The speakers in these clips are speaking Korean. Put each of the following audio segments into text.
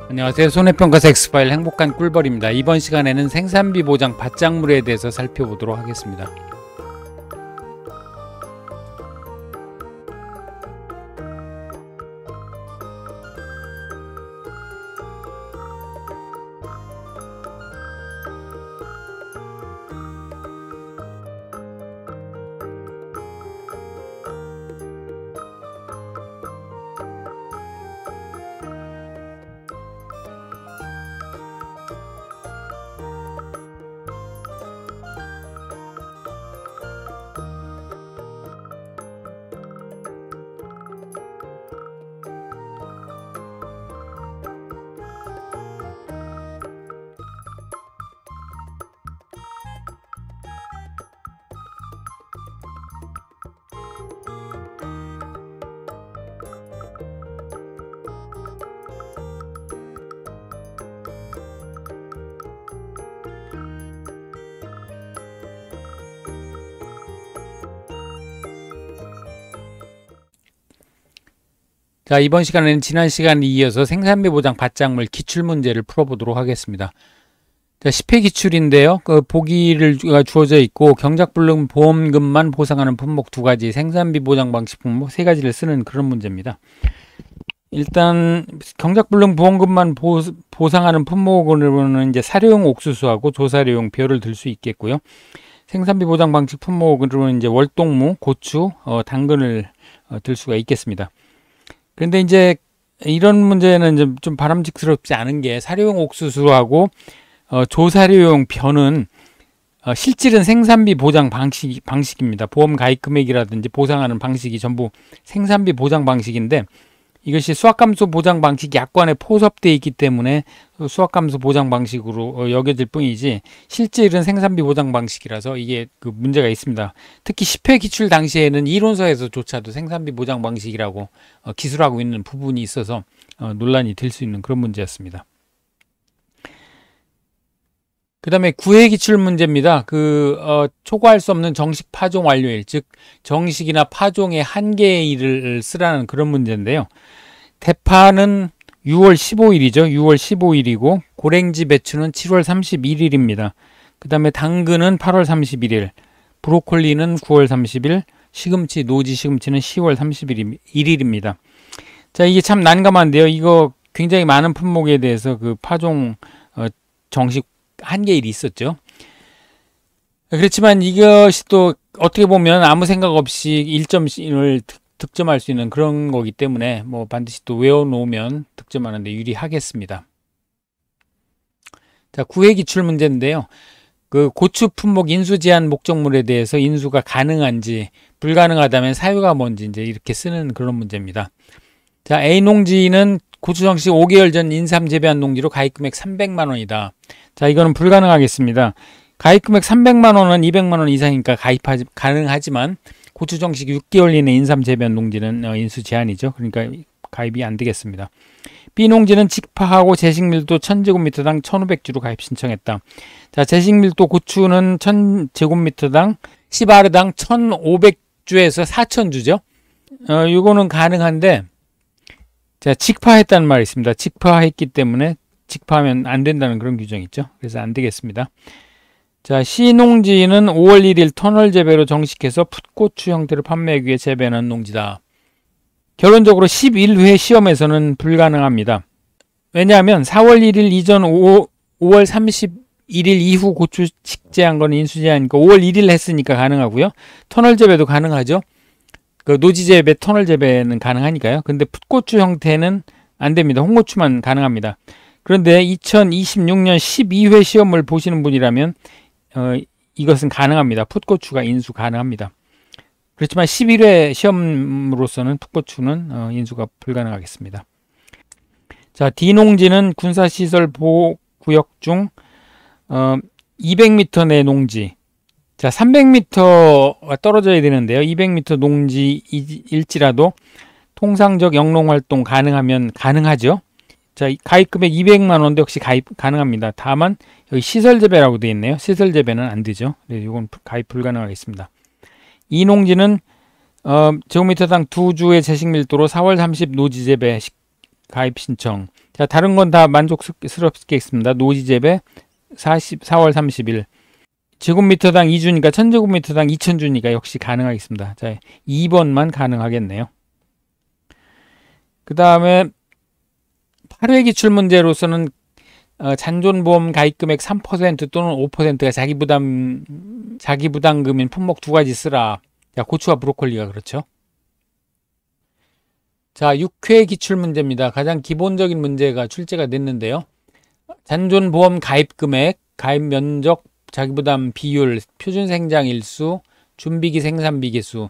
안녕하세요. 손해평가사 엑스파일 행복한 꿀벌입니다. 이번 시간에는 생산비 보장 밭작물에 대해서 살펴보도록 하겠습니다. 자, 이번 시간에는 지난 시간에 이어서 생산비 보장 밭작물 기출문제를 풀어보도록 하겠습니다. 자, 10회 기출인데요. 보기가 주어져 있고 경작불능 보험금만 보상하는 품목 2가지, 생산비 보장 방식 품목 3가지를 쓰는 그런 문제입니다. 일단 경작불능 보험금만 보상하는 품목으로는 이제 사료용 옥수수하고 조사료용 벼를 들 수 있겠고요. 생산비 보장 방식 품목으로는 이제 월동무, 고추, 당근을 들 수가 있겠습니다. 그런데 이제 이런 문제는 좀 바람직스럽지 않은 게 사료용 옥수수하고 조사료용 벼는 실질은 생산비 보장 방식입니다. 보험 가입 금액이라든지 보상하는 방식이 전부 생산비 보장 방식인데 이것이 수확감소 보장 방식 약관에 포섭되어 있기 때문에 수확감소 보장 방식으로 여겨질 뿐이지 실질은 생산비 보장 방식이라서 이게 문제가 있습니다. 특히 10회 기출 당시에는 이론서에서조차도 생산비 보장 방식이라고 기술하고 있는 부분이 있어서 논란이 될 수 있는 그런 문제였습니다. 그 다음에 9회 기출 문제입니다. 초과할 수 없는 정식 파종 완료일, 즉 정식이나 파종의 한계일을 쓰라는 그런 문제인데요. 대파는 6월 15일이죠. 6월 15일이고 고랭지 배추는 7월 31일입니다. 그 다음에 당근은 8월 31일, 브로콜리는 9월 30일, 시금치, 노지 시금치는 10월 31일입니다. 자, 이게 참 난감한데요. 이거 굉장히 많은 품목에 대해서 파종 정식 한계일이 있었죠. 그렇지만 이것이 또 어떻게 보면 아무 생각 없이 1점을 득점할 수 있는 그런 거기 때문에 반드시 또 외워놓으면 득점하는 데 유리하겠습니다. 자, 9회 기출 문제인데요. 고추 품목 인수 제한 목적물에 대해서 인수가 가능한지, 불가능하다면 사유가 뭔지 이제 이렇게 쓰는 그런 문제입니다. 자, A 농지는 고추 정식 5개월 전 인삼 재배한 농지로 가입금액 300만 원이다. 자, 이거는 불가능하겠습니다. 가입금액 300만 원은 200만 원 이상이니까 가능하지만 고추 정식 6개월 이내 인삼 재배한 농지는 인수 제한이죠. 그러니까 가입이 안 되겠습니다. B 농지는 직파하고 제식밀도 1000제곱미터당 1500주로 가입 신청했다. 자, 제식밀도 고추는 1000제곱미터당 10아르당 1500주에서 4000주죠. 이거는 가능한데, 자, 직파했다는 말이 있습니다. 직파했기 때문에 직파하면 안 된다는 그런 규정이 있죠. 그래서 안 되겠습니다. 자, C농지는 5월 1일 터널 재배로 정식해서 풋고추 형태로 판매하기 위해 재배한 농지다. 결론적으로 11회 시험에서는 불가능합니다. 왜냐하면 4월 1일 이전 5월 31일 이후 고추 식재한 건 인수제한이니까 5월 1일 했으니까 가능하고요. 터널 재배도 가능하죠. 노지 재배, 터널 재배는 가능하니까요. 근데 풋고추 형태는 안 됩니다. 홍고추만 가능합니다. 그런데 2026년 12회 시험을 보시는 분이라면 이것은 가능합니다. 풋고추가 인수 가능합니다. 그렇지만 11회 시험으로서는 풋고추는 인수가 불가능하겠습니다. 자, D농지는 군사시설 보호구역 중 200m 내 농지. 자, 300m가 떨어져야 되는데요. 200m 농지일지라도 통상적 영농활동 가능하면 가능하죠. 자, 가입금액 200만 원도 역시 가입 가능합니다. 다만 여기 시설재배라고 되어 있네요. 시설재배는 안 되죠. 네, 이건 가입 불가능하겠습니다. 이 농지는 제곱미터당 2주의 제식밀도로 4월 30 노지재배 가입 신청. 자, 다른 건 다 만족스럽겠습니다. 노지 재배 4월 30일. 제곱미터당 2주니까 1000제곱미터당 2000주니까 역시 가능하겠습니다. 자, 2번만 가능하겠네요. 그 다음에 8회 기출 문제로서는 잔존보험 가입금액 3% 또는 5%가 자기부담금인 품목 두 가지 쓰라. 자, 고추와 브로콜리가 그렇죠. 자, 6회 기출 문제입니다. 가장 기본적인 문제가 출제가 됐는데요. 잔존보험 가입금액, 가입면적, 자기부담 비율, 표준생장일수, 준비기 생산비 개수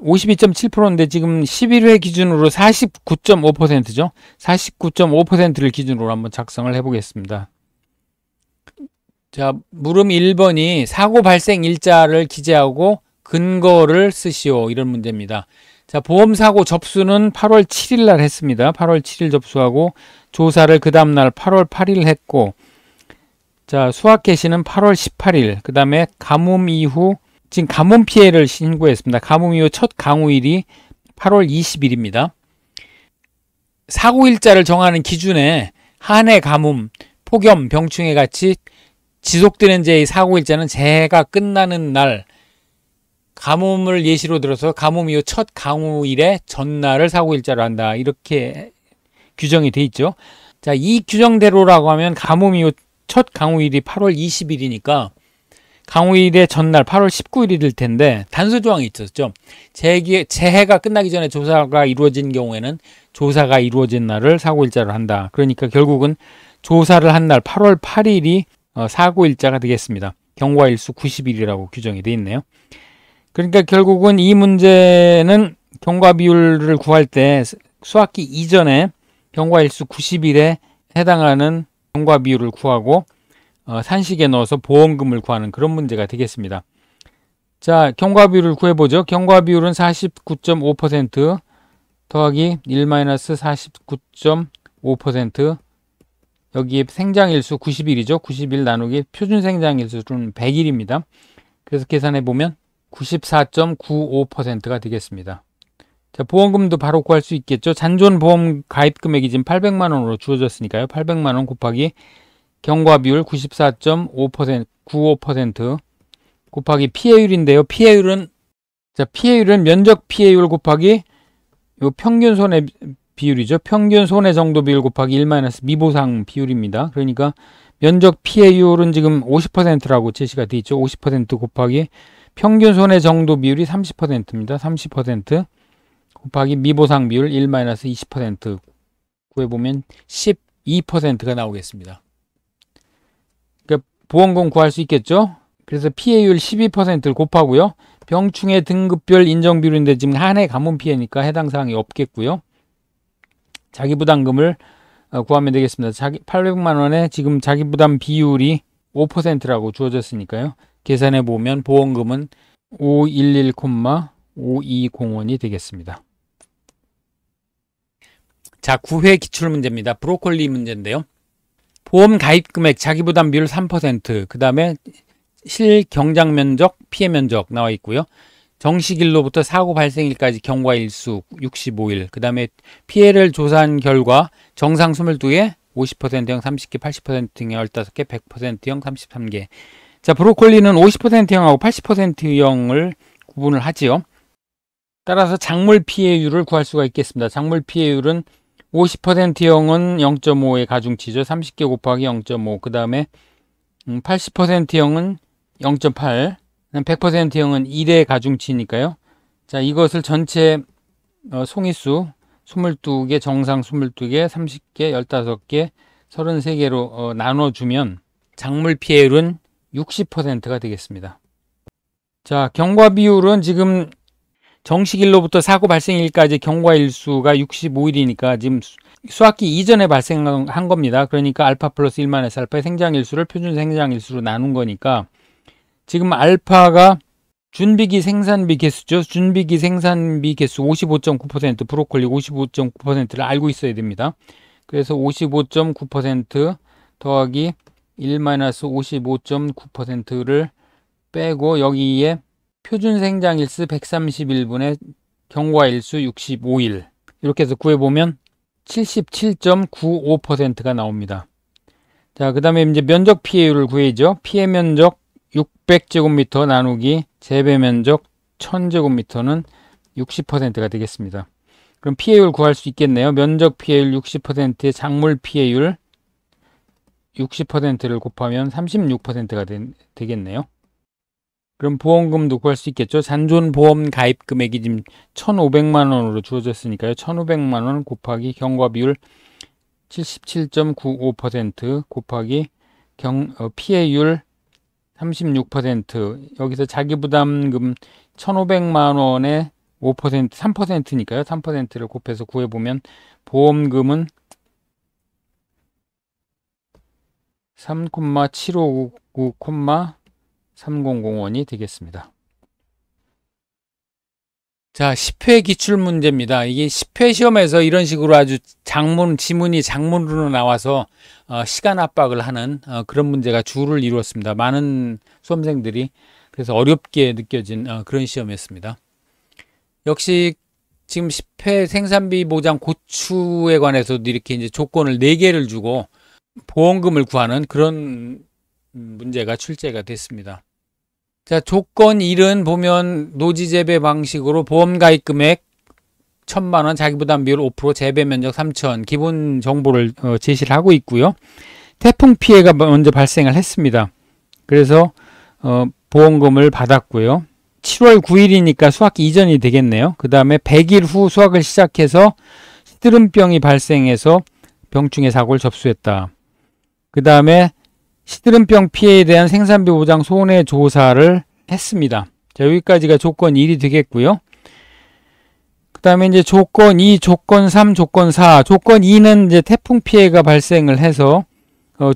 52.7%인데 지금 11회 기준으로 49.5%죠. 49.5%를 기준으로 한번 작성을 해보겠습니다. 자, 물음 1번이 사고 발생 일자를 기재하고 근거를 쓰시오. 이런 문제입니다. 자, 보험사고 접수는 8월 7일 날 했습니다. 8월 7일 접수하고 조사를 그 다음날 8월 8일 했고, 자, 수학 개시는 8월 18일, 그 다음에 가뭄 이후 지금 가뭄 피해를 신고했습니다. 가뭄 이후 첫 강우일이 8월 20일입니다. 사고일자를 정하는 기준에 한해 가뭄, 폭염, 병충해 같이 지속되는 재해의 사고일자는 재해가 끝나는 날, 가뭄을 예시로 들어서 가뭄 이후 첫 강우일의 전날을 사고일자로 한다. 이렇게 규정이 돼 있죠. 자, 이 규정대로라고 하면 가뭄 이후 첫 강우일이 8월 20일이니까 강우일의 전날 8월 19일이 될 텐데 단서 조항이 있었죠. 재해가 끝나기 전에 조사가 이루어진 경우에는 조사가 이루어진 날을 사고일자로 한다. 그러니까 결국은 조사를 한 날 8월 8일이 사고일자가 되겠습니다. 경과일수 90일이라고 규정이 되어 있네요. 그러니까 결국은 이 문제는 경과 비율을 구할 때 수학기 이전에 경과일수 90일에 해당하는 경과 비율을 구하고 산식에 넣어서 보험금을 구하는 그런 문제가 되겠습니다. 자, 경과 비율을 구해보죠. 경과 비율은 49.5% 더하기 1-49.5% 여기에 생장일수 90일이죠. 90일 나누기 표준 생장일수는 100일입니다. 그래서 계산해보면 94.95%가 되겠습니다. 자, 보험금도 바로 구할 수 있겠죠. 잔존보험 가입금액이 지금 800만 원으로 주어졌으니까요. 800만 원 곱하기 경과비율 94.5%, 95% 곱하기 피해율인데요. 피해율은 면적 피해율 곱하기 요 평균 손해 비율이죠. 평균 손해 정도 비율 곱하기 1 미보상 비율입니다. 그러니까 면적 피해율은 지금 50%라고 제시가 되어 있죠. 50% 곱하기 평균 손해 정도 비율이 30%입니다. 30% 곱하기 미보상 비율 1-20% 구해보면 12%가 나오겠습니다. 그러니까 보험금 구할 수 있겠죠. 그래서 피해율 12%를 곱하고요. 병충해 등급별 인정 비율인데 지금 한해 가뭄 피해니까 해당 사항이 없겠고요. 자기부담금을 구하면 되겠습니다. 800만 원에 지금 자기부담 비율이 5%라고 주어졌으니까요. 계산해 보면 보험금은 511,5201이 되겠습니다. 자, 9회 기출문제입니다. 브로콜리 문제인데요. 보험 가입금액 자기부담 비율 3%, 그 다음에 실경작면적, 피해면적 나와 있고요. 정식일로부터 사고 발생일까지 경과일수 65일, 그 다음에 피해를 조사한 결과 정상 22개, 50%형 30개, 80%형 15개, 100%형 33개. 자, 브로콜리는 50%형하고 80%형을 구분을 하지요. 따라서 작물 피해율을 구할 수가 있겠습니다. 작물 피해율은 50%형은 0.5의 가중치죠. 30개 곱하기 0.5. 그 다음에 80%형은 0.8. 100%형은 1의 가중치니까요. 자, 이것을 전체 송이수 22개, 정상 22개, 30개, 15개, 33개로 나눠주면 작물 피해율은 60%가 되겠습니다. 자, 경과 비율은 지금 정식일로부터 사고 발생일까지 경과일수가 65일이니까 지금 수학기 이전에 발생한 겁니다. 그러니까 알파 플러스 1-알파의 생장일수를 표준 생장일수로 나눈 거니까 지금 알파가 준비기 생산비 개수죠. 준비기 생산비 개수 55.9%, 브로콜리 55.9%를 알고 있어야 됩니다. 그래서 55.9% 더하기 1-55.9%를 빼고 여기에 표준 생장일수 131분의 경과일수 65일 이렇게 해서 구해보면 77.95%가 나옵니다. 자, 그 다음에 이제 면적 피해율을 구해야죠. 피해 면적 600제곱미터 나누기 재배 면적 1000제곱미터는 60%가 되겠습니다. 그럼 피해율 구할 수 있겠네요. 면적 피해율 60%에 작물 피해율 60%를 곱하면 36%가 되겠네요. 그럼 보험금도 구할 수 있겠죠. 잔존보험 가입 금액이 지금 1,500만 원으로 주어졌으니까요. 1,500만 원 곱하기 경과비율 77.95% 곱하기 피해율 36%. 여기서 자기부담금 1,500만 원에 5%, 3%니까요. 3%를 곱해서 구해보면 보험금은 3,7599,3001이 되겠습니다. 자, 10회 기출문제입니다. 이게 10회 시험에서 이런 식으로 아주 지문이 장문으로 나와서 시간 압박을 하는 그런 문제가 주를 이루었습니다. 많은 수험생들이 그래서 어렵게 느껴진 그런 시험이었습니다. 역시 지금 10회 생산비 보장 고추에 관해서도 이렇게 이제 조건을 4개를 주고 보험금을 구하는 그런 문제가 출제가 됐습니다. 자, 조건 1은 보면 노지재배 방식으로 보험가입 금액 1,000만 원, 자기부담 비율 5%, 재배 면적 3,000 기본 정보를 제시를 하고 있고요. 태풍 피해가 먼저 발생을 했습니다. 그래서 보험금을 받았고요. 7월 9일이니까 수확기 이전이 되겠네요. 그 다음에 100일 후 수확을 시작해서 시드름병이 발생해서 병충해 사고를 접수했다. 그 다음에 시드름병 피해에 대한 생산비 보장 손해 조사를 했습니다. 자, 여기까지가 조건 1이 되겠고요. 그 다음에 이제 조건 2, 조건 3, 조건 4. 조건 2는 이제 태풍 피해가 발생을 해서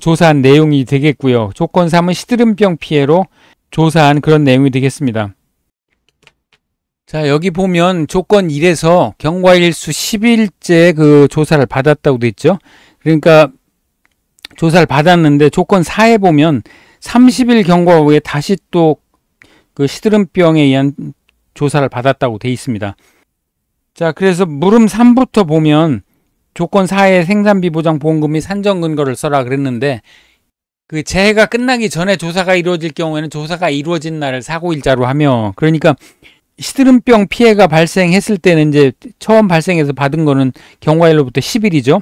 조사한 내용이 되겠고요. 조건 3은 시드름병 피해로 조사한 그런 내용이 되겠습니다. 자, 여기 보면 조건 1에서 경과일수 10일째 그 조사를 받았다고 돼 있죠. 그러니까 조사를 받았는데 조건 4에 보면 30일 경과 후에 다시 또 그 시드름병에 의한 조사를 받았다고 돼 있습니다. 자, 그래서 물음 3부터 보면 조건 4에 생산비 보장 보험금이 산정 근거를 써라 그랬는데 그 재해가 끝나기 전에 조사가 이루어질 경우에는 조사가 이루어진 날을 사고일자로 하며, 그러니까 시드름병 피해가 발생했을 때는 이제 처음 발생해서 받은 거는 경과일로부터 10일이죠.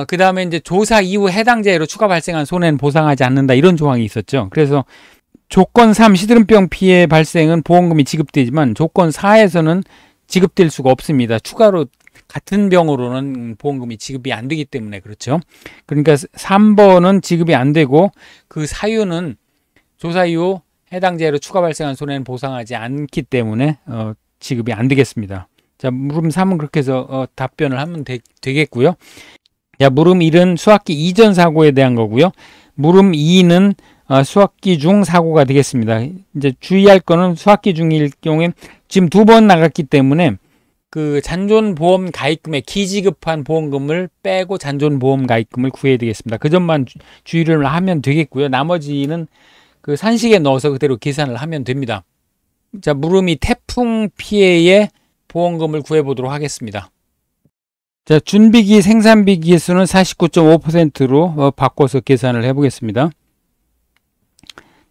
그 다음에 이제 조사 이후 해당 재해로 추가 발생한 손해는 보상하지 않는다, 이런 조항이 있었죠. 그래서 조건 3 시드름병 피해 발생은 보험금이 지급되지만 조건 4에서는 지급될 수가 없습니다. 추가로 같은 병으로는 보험금이 지급이 안 되기 때문에 그렇죠. 그러니까 3번은 지급이 안 되고 그 사유는 조사 이후 해당 재해로 추가 발생한 손해는 보상하지 않기 때문에 지급이 안 되겠습니다. 자, 물음 3은 그렇게 해서 답변을 하면 되겠고요. 자, 물음 1은 수확기 이전 사고에 대한 거고요. 물음 2는 수확기 중 사고가 되겠습니다. 이제 주의할 거는 수확기 중일 경우에 지금 2번 나갔기 때문에 그 잔존보험 가입금에 기지급한 보험금을 빼고 잔존보험 가입금을 구해야 되겠습니다. 그 점만 주의를 하면 되겠고요. 나머지는 그 산식에 넣어서 그대로 계산을 하면 됩니다. 자, 물음이 태풍 피해의 보험금을 구해보도록 하겠습니다. 자, 준비기 생산비 기수는 49.5%로 바꿔서 계산을 해보겠습니다.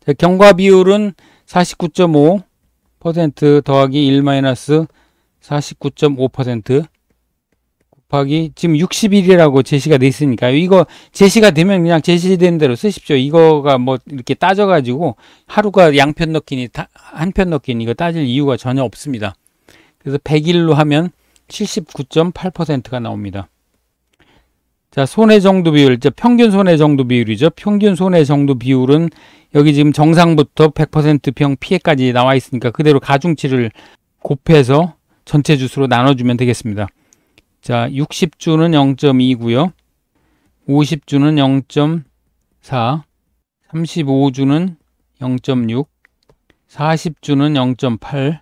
자, 경과 비율은 49.5% 더하기 1-49.5% 곱하기 지금 60일이라고 제시가 돼 있으니까요. 이거 제시가 되면 그냥 제시된 대로 쓰십시오. 이거가 뭐 이렇게 따져가지고 하루가 양편 넣기니 한편 넣기니 이거 따질 이유가 전혀 없습니다. 그래서 100일로 하면 79.8%가 나옵니다. 자, 손해 정도 비율, 평균 손해 정도 비율이죠. 평균 손해 정도 비율은 여기 지금 정상부터 100% 병 피해까지 나와 있으니까 그대로 가중치를 곱해서 전체 주수로 나눠주면 되겠습니다. 자, 60주는 0.2고요. 50주는 0.4, 35주는 0.6, 40주는 0.8,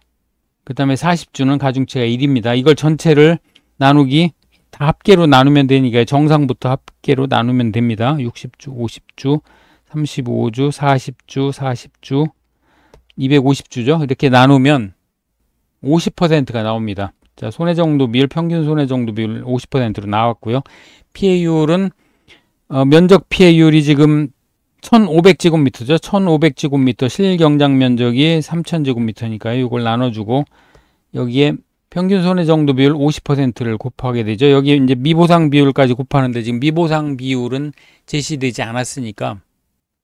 그 다음에 40주는 가중치가 1입니다. 이걸 전체를 나누기 다 합계로 나누면 되니까 정상부터 합계로 나누면 됩니다. 60주, 50주, 35주, 40주, 40주, 250주죠. 이렇게 나누면 50%가 나옵니다. 자, 손해정도 비율, 평균 손해정도 비율 50%로 나왔고요. 피해율은 면적 피해율이 지금 1500제곱미터죠. 1500제곱미터 실경장 면적이 3000제곱미터니까요. 이걸 나눠주고 여기에 평균 손해정도 비율 50%를 곱하게 되죠. 여기에 이제 미보상 비율까지 곱하는데 지금 미보상 비율은 제시되지 않았으니까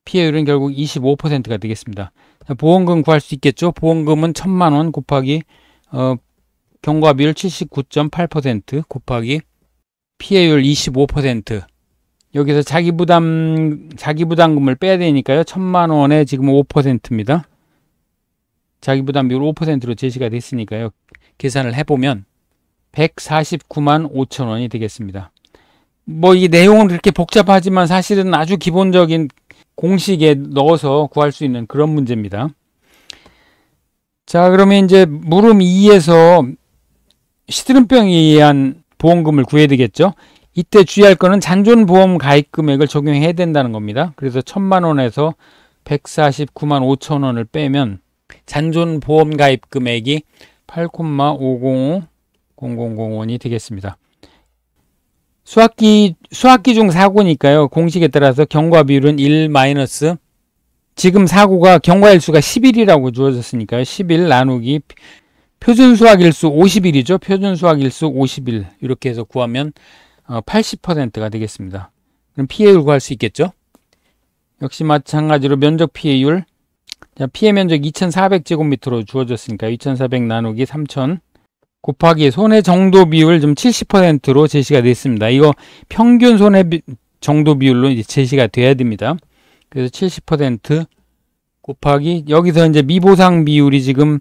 피해율은 결국 25%가 되겠습니다. 보험금 구할 수 있겠죠. 보험금은 1000만원 곱하기 경과 비율 79.8% 곱하기 피해율 25%. 여기서 자기부담금을 빼야 되니까요. 1000만원에 지금 5%입니다. 자기부담 비율 5%로 제시가 됐으니까요. 계산을 해보면 149만 5천원이 되겠습니다. 뭐 이 내용은 그렇게 복잡하지만 사실은 아주 기본적인 공식에 넣어서 구할 수 있는 그런 문제입니다. 자, 그러면 이제 물음 2에서 시드름병에 의한 보험금을 구해야 되겠죠. 이때 주의할 거는 잔존보험 가입 금액을 적용해야 된다는 겁니다. 그래서 1000만원에서 149만 5천원을 빼면 잔존보험 가입 금액이 8,505,0001이 되겠습니다. 수학기 중 사고니까요. 공식에 따라서 경과 비율은 1 마이너스 지금 사고가 경과일수가 10일이라고 주어졌으니까요. 10일 나누기 표준수학일수 50일이죠. 표준수학일수 50일 이렇게 해서 구하면 80%가 되겠습니다. 그럼 피해율 구할 수 있겠죠. 역시 마찬가지로 면적 피해율 피해 면적 2400제곱미터로 주어졌으니까 2400 나누기 3000 곱하기 손해 정도 비율 좀 70%로 제시가 됐습니다. 이거 평균 손해 정도 비율로 이제 제시가 돼야 됩니다. 그래서 70% 곱하기 여기서 이제 미보상 비율이 지금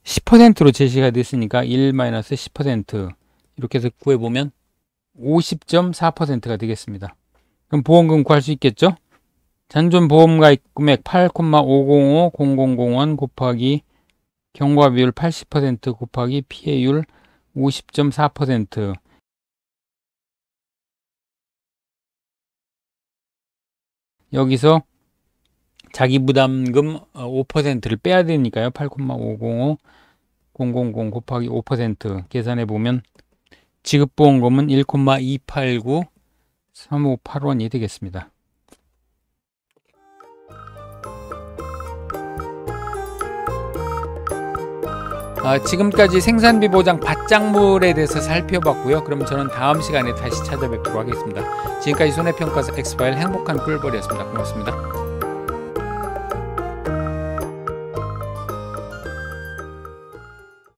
10%로 제시가 됐으니까 1-10% 이렇게 해서 구해보면 50.4%가 되겠습니다. 그럼 보험금 구할 수 있겠죠? 잔존보험가입 금액 8,505,0001 곱하기 경과비율 80% 곱하기 피해율 50.4% 여기서 자기부담금 5%를 빼야 되니까요. 8,505,0000 곱하기 5% 계산해보면 지급보험금은 1,289,358원이 되겠습니다. 지금까지 생산비 보장 받장물에 대해서 살펴봤고요. 그럼 저는 다음 시간에 다시 찾아뵙도록 하겠습니다. 지금까지 손해평가사 엑스파일 행복한 꿀벌이었습니다. 고맙습니다.